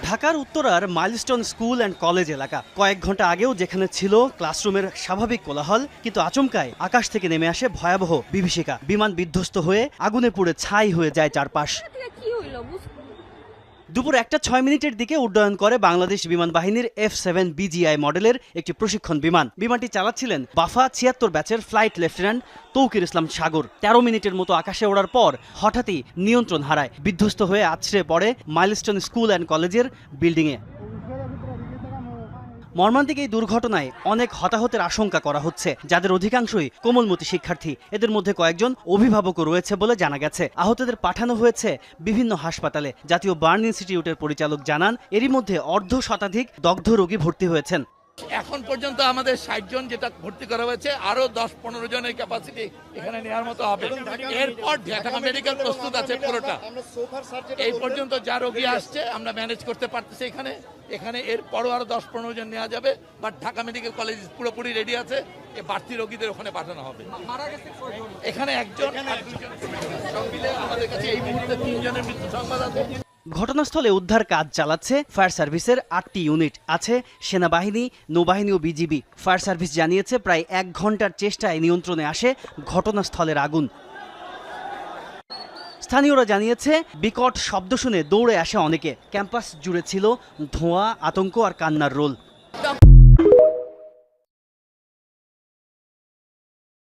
ঢাকার উত্তরার milestone school and college এলাকা কয়েক ঘন্টা আগেও যেখানে ছিল ক্লাসরুমের স্বাভাবিক কোলাহল, কিন্তু আচমকায় আকাশ থেকে নেমে আসে ভয়াবহ বিভীষিকা। বিমান বিধ্বস্ত হয়ে আগুনে পুড়ে ছাই হয়ে যায় চারপাশ। দুপুর 1:06 দিকে উড্ডয়ন করে বাংলাদেশ বিমান বাহিনীর F-7 BGI মডেলের একটি প্রশিক্ষণ বিমান। বিমানটি চালাচ্ছিলেন বাফা 76 ব্যাচের ফ্লাইট লেফটেন্যান্ট তৌকির ইসলাম সাগর। 13 মিনিটের মতো আকাশে ওড়ার পর হঠাৎই নিয়ন্ত্রণ হারায়, বিধ্বস্ত হয়ে আছড়ে পড়ে মাইলস্টোন স্কুল অ্যান্ড কলেজের বিল্ডিংয়ে। মর্মান্তিক এই দুর্ঘটনায় অনেক হতাহতের আশঙ্কা করা হচ্ছে, যাদের অধিকাংশই কোমলমতি শিক্ষার্থী। এদের মধ্যে কয়েকজন অভিভাবকও রয়েছে বলে জানা গেছে। আহতদের পাঠানো হয়েছে বিভিন্ন হাসপাতালে। জাতীয় বার্ন ইনস্টিটিউটের পরিচালক জানান, এরই মধ্যে অর্ধশতাধিক দগ্ধ রোগী ভর্তি হয়েছেন। এখন পর্যন্ত আমাদের 60 জন যেটা ভর্তি করা হয়েছে, আরো 10-15 জনের ক্যাপাসিটি এখানে নেওয়ার মতো হবে। এরপর ঢাকা মেডিকেল প্রস্তুত আছে পুরোটা। এই পর্যন্ত যা রোগী আসছে আমরা ম্যানেজ করতে পারতেছি এখানে এরপরও আরো 10-15 জন নেওয়া যাবে। বাট ঢাকা মেডিকেল কলেজ পুরোপুরি রেডি আছে, বাড়তি রোগীদের ওখানে পাঠানো হবে। এখানে একজন আর দুজন সব মিলে আমাদের কাছে এই মুহূর্তে 3 জনের মৃত্যু সংবাদ আছে। ঘটনাস্থলে উদ্ধার কাজ চালাচ্ছে ফায়ার সার্ভিসের 8টি ইউনিট, আছে সেনাবাহিনী, নৌবাহিনী ও বিজিবি। ফায়ার সার্ভিস জানিয়েছে প্রায় 1 ঘন্টার চেষ্টায় নিয়ন্ত্রণে আসে ঘটনাস্থলের আগুন। স্থানীয়রা জানিয়েছে বিকট শব্দ শুনে দৌড়ে আসে অনেকে। ক্যাম্পাস জুড়ে ছিল ধোঁয়া, আতঙ্ক আর কান্নার রোল।